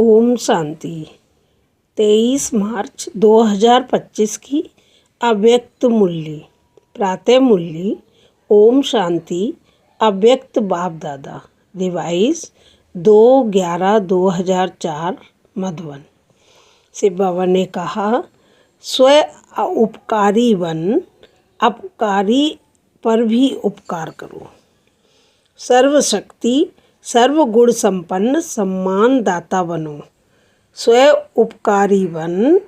ओम शांति। 23 मार्च 2025 की अव्यक्त मुरली। प्रातः मुरली। ओम शांति। अव्यक्त बाप दादा। रिवाइज 2/11/2004 मधुबन। शिव बाबा ने कहा, स्व उपकारी बन, अपकारी पर भी उपकार करो। सर्वशक्ति सर्वगुण संपन्न सम्मान दाता बनो। स्व उपकारी बन,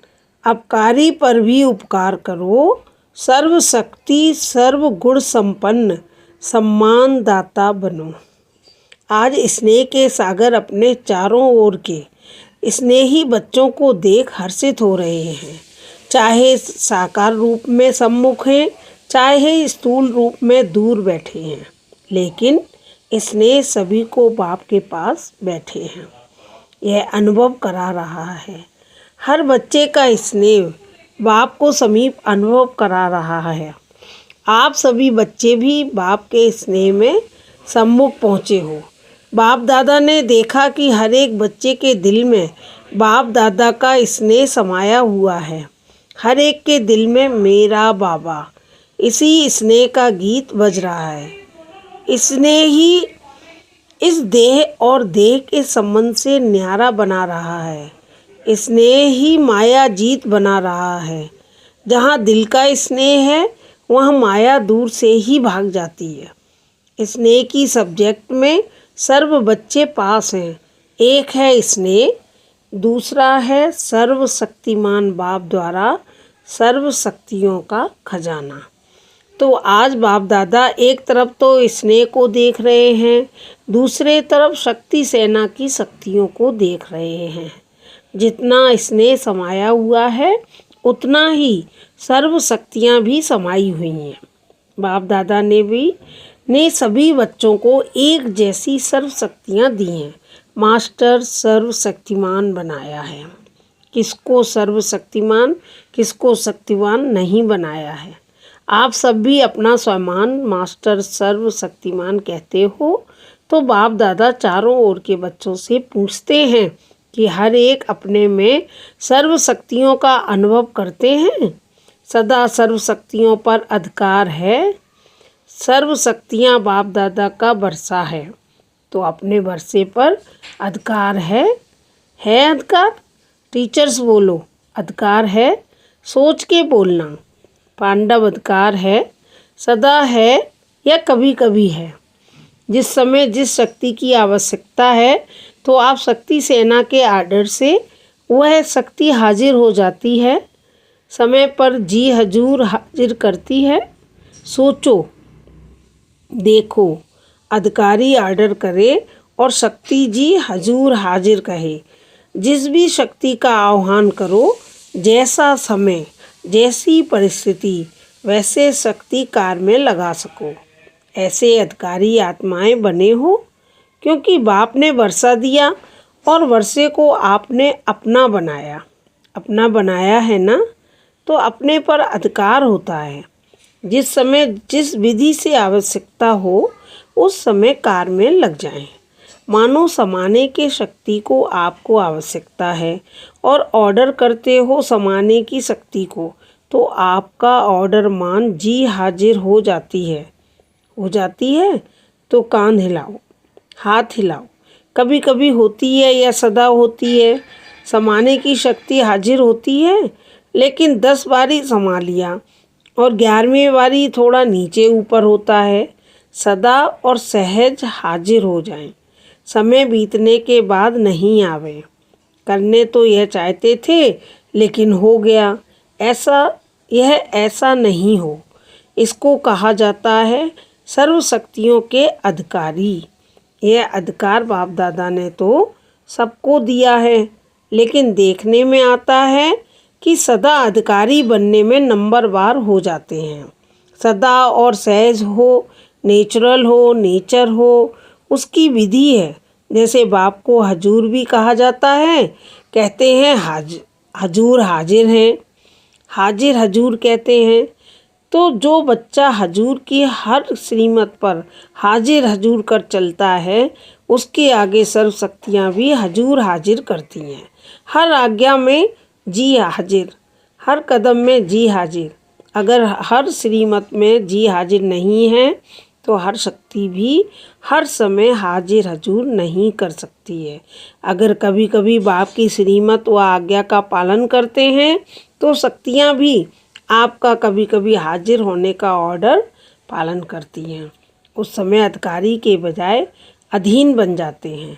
अपकारी पर भी उपकार करो। सर्वशक्ति सर्वगुण संपन्न सम्मान दाता बनो। आज स्नेह के सागर अपने चारों ओर के स्नेही बच्चों को देख हर्षित हो रहे हैं। चाहे साकार रूप में सम्मुख हैं, चाहे स्थूल रूप में दूर बैठे हैं, लेकिन स्नेह सभी को बाप के पास बैठे हैं। यह अनुभव करा रहा है। हर बच्चे का स्नेह बाप को समीप अनुभव करा रहा है। आप सभी बच्चे भी बाप के स्नेह में सम्मुख पहुँचे हो। बाप दादा ने देखा कि हर एक बच्चे के दिल में बाप दादा का स्नेह समाया हुआ है। हर एक के दिल में मेरा बाबा, इसी स्नेह का गीत बज रहा है। स्नेह ही इस देह और देह के संबंध से न्यारा बना रहा है। स्नेह ही माया जीत बना रहा है। जहाँ दिल का स्नेह है, वहाँ माया दूर से ही भाग जाती है। स्नेह की सब्जेक्ट में सर्व बच्चे पास हैं। एक है स्नेह, दूसरा है सर्वशक्तिमान बाप द्वारा सर्व शक्तियों का खजाना। तो आज बाप दादा एक तरफ तो स्नेह को देख रहे हैं, दूसरे तरफ शक्ति सेना की शक्तियों को देख रहे हैं। जितना स्नेह समाया हुआ है, उतना ही सर्व शक्तियाँ भी समाई हुई हैं। बाप दादा ने सभी बच्चों को एक जैसी सर्व शक्तियाँ दी हैं। मास्टर सर्वशक्तिमान बनाया है। किसको सर्वशक्तिमान, किसको शक्तिवान नहीं बनाया है। आप सब भी अपना स्वयं मास्टर सर्वशक्तिमान कहते हो, तो बाप दादा चारों ओर के बच्चों से पूछते हैं कि हर एक अपने में सर्व शक्तियों का अनुभव करते हैं। सदा सर्व शक्तियों पर अधिकार है। सर्व शक्तियाँ बाप दादा का वर्षा है, तो अपने वर्षे पर अधिकार है अधिकार। टीचर्स बोलो, अधिकार है। सोच के बोलना। पांडव अधिकार है, सदा है या कभी कभी है। जिस समय जिस शक्ति की आवश्यकता है, तो आप शक्ति सेना के आर्डर से वह शक्ति हाजिर हो जाती है। समय पर जी हजूर हाजिर करती है। सोचो, देखो, अधिकारी आर्डर करे और शक्ति जी हजूर हाजिर कहे। जिस भी शक्ति का आह्वान करो, जैसा समय जैसी परिस्थिति, वैसे शक्ति कार में लगा सको। ऐसे अधिकारी आत्माएं बने हो, क्योंकि बाप ने वर्षा दिया और वर्षे को आपने अपना बनाया है ना, तो अपने पर अधिकार होता है। जिस समय जिस विधि से आवश्यकता हो, उस समय कार में लग जाएं। मानो समाने के शक्ति को आपको आवश्यकता है और ऑर्डर करते हो समाने की शक्ति को, तो आपका ऑर्डर मान जी हाजिर हो जाती है। तो कान हिलाओ, हाथ हिलाओ। कभी कभी होती है या सदा होती है। समाने की शक्ति हाजिर होती है, लेकिन 10 बारी समा लिया और 11वीं बारी थोड़ा नीचे ऊपर होता है। सदा और सहज हाजिर हो जाएं। समय बीतने के बाद नहीं आवे। करने तो यह चाहते थे, लेकिन हो गया। यह ऐसा नहीं हो। इसको कहा जाता है सर्व शक्तियों के अधिकारी। यह अधिकार बाप दादा ने तो सबको दिया है, लेकिन देखने में आता है कि सदा अधिकारी बनने में नंबरवार हो जाते हैं। सदा और सहज हो, नेचर हो, उसकी विधि है। जैसे बाप को हजूर भी कहा जाता है। कहते हैं हजूर हाजिर हैं, हाजिर हजूर कहते हैं। तो जो बच्चा हजूर की हर श्रीमत पर हाजिर हजूर कर चलता है, उसके आगे सर्व शक्तियाँ भी हजूर हाजिर करती हैं। हर आज्ञा में जी हाजिर, हर कदम में जी हाजिर। अगर हर श्रीमत में जी हाजिर नहीं है तो हर शक्ति भी हर समय हाजिर हजूर नहीं कर सकती है। अगर कभी कभी बाप की श्रीमत व आज्ञा का पालन करते हैं तो शक्तियाँ भी आपका कभी कभी हाजिर होने का ऑर्डर पालन करती हैं। उस समय अधिकारी के बजाय अधीन बन जाते हैं।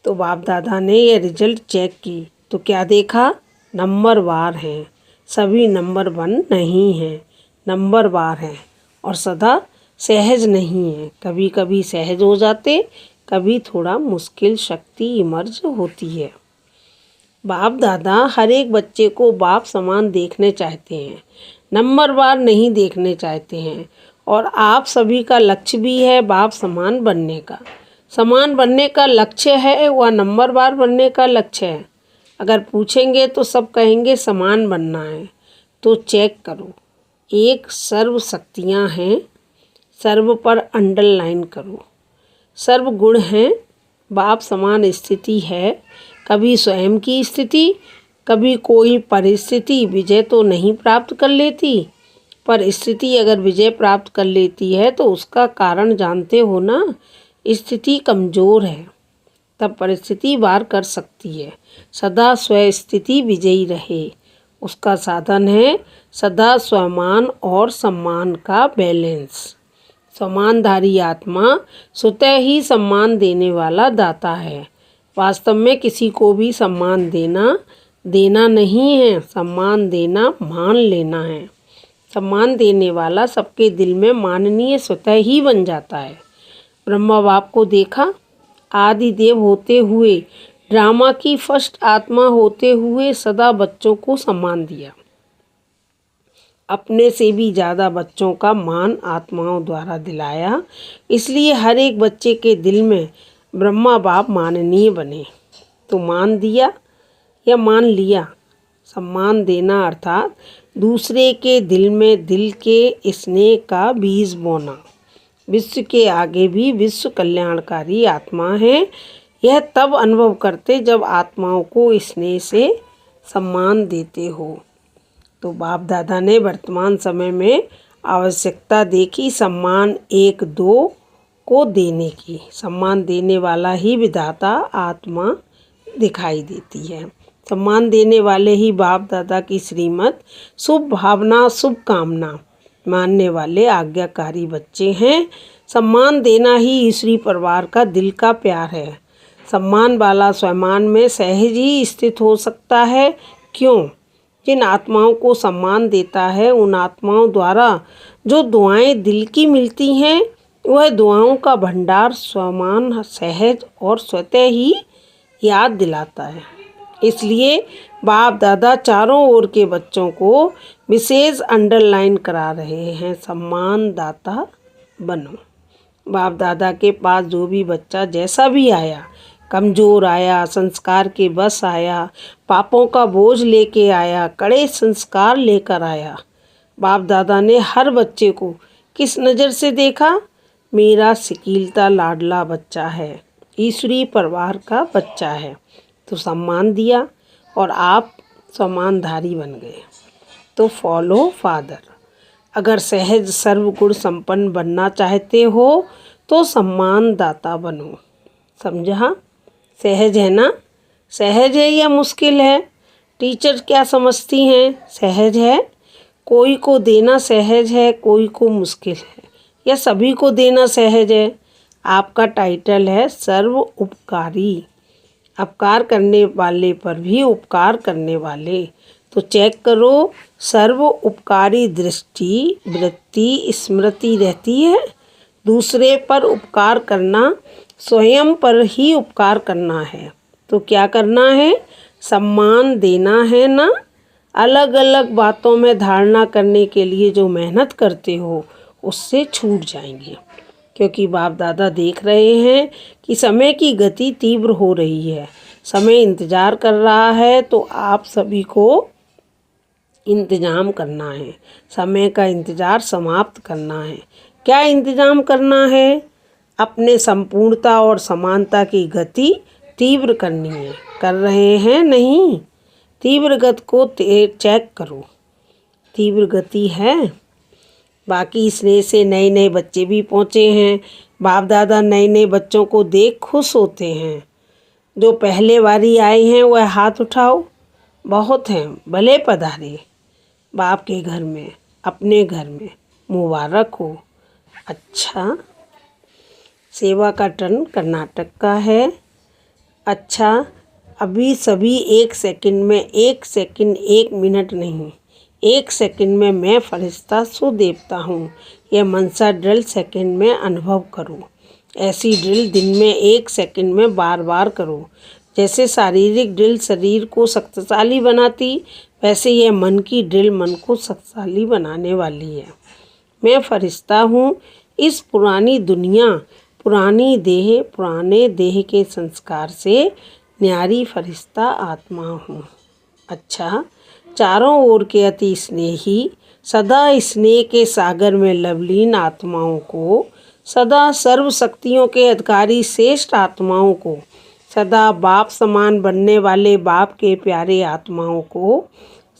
तो बाप दादा ने यह रिजल्ट चेक की तो क्या देखा? नंबरवार हैं, सभी नंबर 1 नहीं हैं, नंबरवार हैं और सदा सहज नहीं है। कभी कभी सहज हो जाते, कभी थोड़ा मुश्किल शक्ति इमर्ज होती है। बाप दादा हर एक बच्चे को बाप समान देखने चाहते हैं, नंबरवार नहीं देखने चाहते हैं। और आप सभी का लक्ष्य भी है बाप समान बनने का। समान बनने का लक्ष्य है व नंबरवार बनने का लक्ष्य है। अगर पूछेंगे तो सब कहेंगे समान बनना है। तो चेक करो, एक सर्व शक्तियाँ हैं, सर्व पर अंडरलाइन करो। सर्व गुण हैं, बाप समान स्थिति है। कभी स्वयं की स्थिति, कभी कोई परिस्थिति विजय तो नहीं प्राप्त कर लेती, पर स्थिति अगर विजय प्राप्त कर लेती है तो उसका कारण जानते हो ना। स्थिति कमज़ोर है तब परिस्थिति वार कर सकती है। सदा स्वस्थिति विजयी रहे, उसका साधन है सदा स्वमान और सम्मान का बैलेंस। सम्मानधारी आत्मा स्वतः ही सम्मान देने वाला दाता है। वास्तव में किसी को भी सम्मान देना नहीं है, सम्मान देना मान लेना है। सम्मान देने वाला सबके दिल में माननीय स्वतः ही बन जाता है। ब्रह्मा बाप को देखा, आदि देव होते हुए, ड्रामा की फर्स्ट आत्मा होते हुए सदा बच्चों को सम्मान दिया। अपने से भी ज़्यादा बच्चों का मान आत्माओं द्वारा दिलाया। इसलिए हर एक बच्चे के दिल में ब्रह्मा बाप माननीय बने। तो मान दिया या मान लिया? सम्मान देना अर्थात दूसरे के दिल में दिल के स्नेह का बीज बोना। विश्व के आगे भी विश्व कल्याणकारी आत्मा है। यह तब अनुभव करते जब आत्माओं को स्नेह से सम्मान देते हो। तो बाप दादा ने वर्तमान समय में आवश्यकता देखी सम्मान 1-2 को देने की। सम्मान देने वाला ही विधाता आत्मा दिखाई देती है। सम्मान देने वाले ही बाप दादा की श्रीमत, शुभ भावना, शुभ कामना मानने वाले आज्ञाकारी बच्चे हैं। सम्मान देना ही ईश्वरी परिवार का दिल का प्यार है। सम्मान वाला स्वमान में सहज ही स्थित हो सकता है। क्यों? जिन आत्माओं को सम्मान देता है उन आत्माओं द्वारा जो दुआएं दिल की मिलती हैं वह दुआओं का भंडार स्वमान सहज और स्वतः ही याद दिलाता है। इसलिए बाप दादा चारों ओर के बच्चों को विशेष अंडरलाइन करा रहे हैं, सम्मान दाता बनो। बाप दादा के पास जो भी बच्चा जैसा भी आया, कमज़ोर आया, संस्कार के बस आया, पापों का बोझ लेके आया, कड़े संस्कार लेकर आया, बाप दादा ने हर बच्चे को किस नज़र से देखा? मेरा सिकीलता लाडला बच्चा है, ईश्वरी परिवार का बच्चा है। तो सम्मान दिया और आप सम्मानधारी बन गए। तो फॉलो फादर। अगर सहज सर्वगुण संपन्न बनना चाहते हो तो सम्मान दाता बनो। समझा? सहज है ना? सहज है या मुश्किल है? टीचर क्या समझती हैं? सहज है। कोई को देना सहज है, कोई को मुश्किल है, या सभी को देना सहज है? आपका टाइटल है सर्व उपकारी, अपकार करने वाले पर भी उपकार करने वाले। तो चेक करो, सर्व उपकारी दृष्टि, वृत्ति, स्मृति रहती है। दूसरे पर उपकार करना स्वयं पर ही उपकार करना है। तो क्या करना है? सम्मान देना है ना। अलग अलग बातों में धारणा करने के लिए जो मेहनत करते हो उससे छूट जाएंगे, क्योंकि बाप दादा देख रहे हैं कि समय की गति तीव्र हो रही है, समय इंतज़ार कर रहा है। तो आप सभी को इंतजाम करना है, समय का इंतज़ार समाप्त करना है। क्या इंतजाम करना है? अपने संपूर्णता और समानता की गति तीव्र करनी है। कर रहे हैं नहीं? तीव्र गति को चेक करो। तीव्र गति है। बाकी स्नेह से नए नए बच्चे भी पहुँचे हैं। बाप दादा नए नए बच्चों को देख खुश होते हैं। जो पहले बारी आए हैं वह हाथ उठाओ। बहुत हैं, भले पधारे बाप के घर में, अपने घर में। मुबारक हो। अच्छा, सेवा का टर्न कर्नाटक का है। अच्छा, अभी सभी 1 सेकंड में, 1 सेकंड 1 मिनट नहीं, 1 सेकंड में मैं फरिश्ता सुदेवता हूँ। यह मनसा ड्रिल सेकंड में अनुभव करो। ऐसी ड्रिल दिन में 1 सेकंड में बार बार करो। जैसे शारीरिक ड्रिल शरीर को शक्तिशाली बनाती, वैसे यह मन की ड्रिल मन को शक्तिशाली बनाने वाली है। मैं फरिश्ता हूँ। इस पुरानी दुनिया, पुरानी देह, पुराने देह के संस्कार से न्यारी फरिश्ता आत्मा हूँ। अच्छा, चारों ओर के अति स्नेही, सदा स्नेह के सागर में लवलीन आत्माओं को, सदा सर्व शक्तियों के अधिकारी श्रेष्ठ आत्माओं को, सदा बाप समान बनने वाले बाप के प्यारे आत्माओं को,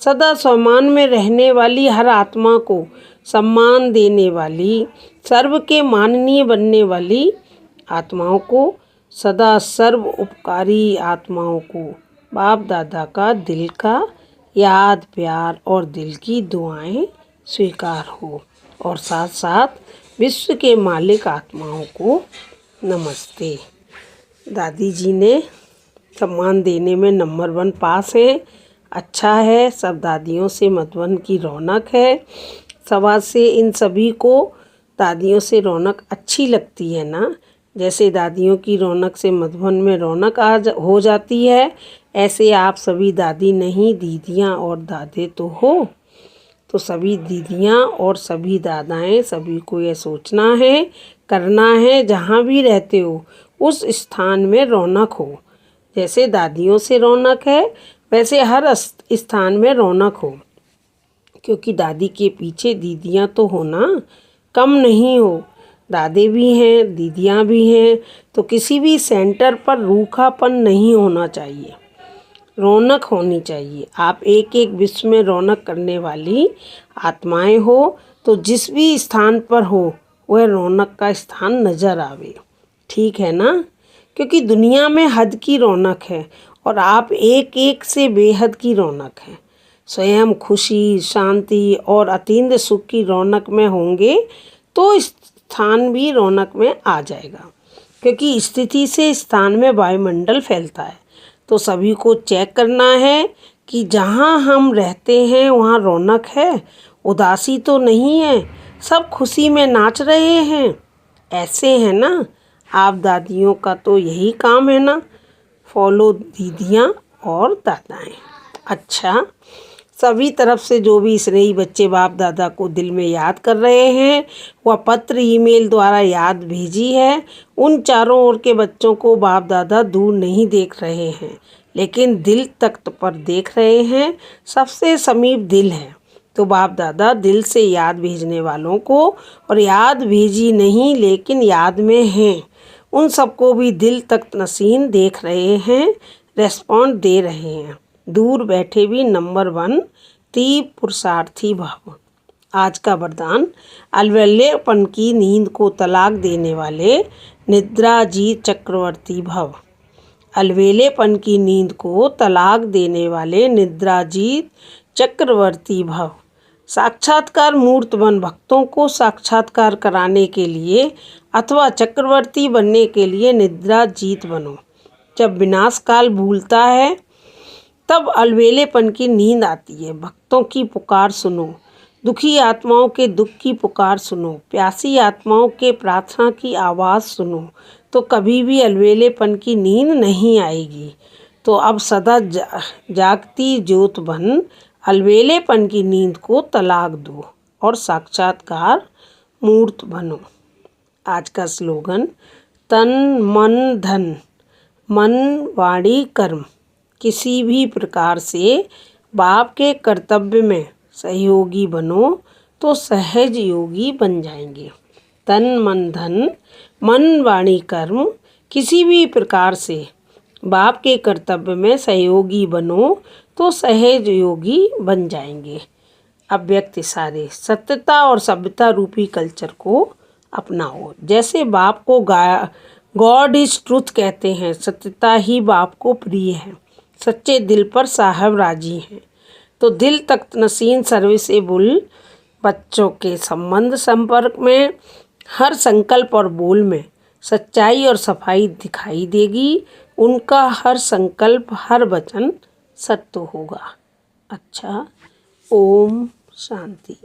सदा सम्मान में रहने वाली हर आत्मा को सम्मान देने वाली, सर्व के माननीय बनने वाली आत्माओं को, सदा सर्व उपकारी आत्माओं को बाप दादा का दिल का याद, प्यार और दिल की दुआएं स्वीकार हो। और साथ साथ विश्व के मालिक आत्माओं को नमस्ते। दादी जी ने सम्मान देने में नंबर 1 पास है। अच्छा है, सब दादियों से मधुबन की रौनक है। सवा से इन सभी को दादियों से रौनक अच्छी लगती है ना। जैसे दादियों की रौनक से मधुबन में रौनक हो जाती है, ऐसे आप सभी दादी नहीं, दीदियाँ और दादे तो हो। तो सभी दीदियाँ और सभी दादाएँ, सभी को ये सोचना है, करना है, जहाँ भी रहते हो उस स्थान में रौनक हो। जैसे दादियों से रौनक है, वैसे हर स्थान में रौनक हो। क्योंकि दादी के पीछे दीदियाँ तो हो ना, कम नहीं हो। दादे भी हैं, दीदियाँ भी हैं। तो किसी भी सेंटर पर रूखापन नहीं होना चाहिए, रौनक होनी चाहिए। आप एक एक विश्व में रौनक करने वाली आत्माएं हो। तो जिस भी स्थान पर हो वह रौनक का स्थान नज़र आवे। ठीक है ना? क्योंकि दुनिया में हद की रौनक है और आप एक एक से बेहद की रौनक है। स्वयं खुशी, शांति और अतीन्द्र सुख की रौनक में होंगे तो स्थान भी रौनक में आ जाएगा। क्योंकि स्थिति से स्थान में वायुमंडल फैलता है। तो सभी को चेक करना है कि जहाँ हम रहते हैं वहाँ रौनक है, उदासी तो नहीं है, सब खुशी में नाच रहे हैं। ऐसे है ना? आप दादियों का तो यही काम है ना, फॉलो दीदियाँ और दादाएँ। अच्छा, सभी तरफ से जो भी स्नेही बच्चे बाप दादा को दिल में याद कर रहे हैं, वह पत्र ईमेल द्वारा याद भेजी है। उन चारों ओर के बच्चों को बाप दादा दूर नहीं देख रहे हैं, लेकिन दिल तख्त पर देख रहे हैं। सबसे समीप दिल है। तो बाप दादा दिल से याद भेजने वालों को, और याद भेजी नहीं लेकिन याद में हैं, उन सबको भी दिल तख्त नसीन देख रहे हैं, रेस्पॉन्ड दे रहे हैं। दूर बैठे भी नंबर 1 तीव्र पुरुषार्थी भाव। आज का वरदान, अलवल्यपन की नींद को तलाक देने वाले निद्राजीत चक्रवर्ती भव। अलवेलेपन की नींद को तलाक देने वाले निद्राजीत चक्रवर्ती भव। साक्षात्कार मूर्त बन भक्तों को साक्षात्कार कराने के लिए अथवा चक्रवर्ती बनने के लिए निद्राजीत बनो। जब विनाश काल भूलता है तब अलवेलेपन की नींद आती है। भक्तों की पुकार सुनो, दुखी आत्माओं के दुख की पुकार सुनो, प्यासी आत्माओं के प्रार्थना की आवाज़ सुनो, तो कभी भी अलवेलेपन की नींद नहीं आएगी। तो अब सदा जागती ज्योत बन अलवेलेपन की नींद को तलाक दो और साक्षात्कार मूर्त बनो। आज का स्लोगन, तन मन धन, मन वाणी कर्म किसी भी प्रकार से बाप के कर्तव्य में सहयोगी बनो तो सहज योगी बन जाएंगे। तन मन धन मन वाणी कर्म किसी भी प्रकार से बाप के कर्तव्य में सहयोगी बनो तो सहज योगी बन जाएंगे। अव्यक्त इशारे सत्यता और सभ्यता रूपी कल्चर को अपनाओ। जैसे बाप को गॉड इज ट्रूथ कहते हैं, सत्यता ही बाप को प्रिय है। सच्चे दिल पर साहब राजी हैं। तो दिल तख्त नसीन सर्विसेबल बच्चों के संबंध संपर्क में हर संकल्प और बोल में सच्चाई और सफाई दिखाई देगी। उनका हर संकल्प हर वचन सत्य होगा। अच्छा, ओम शांति।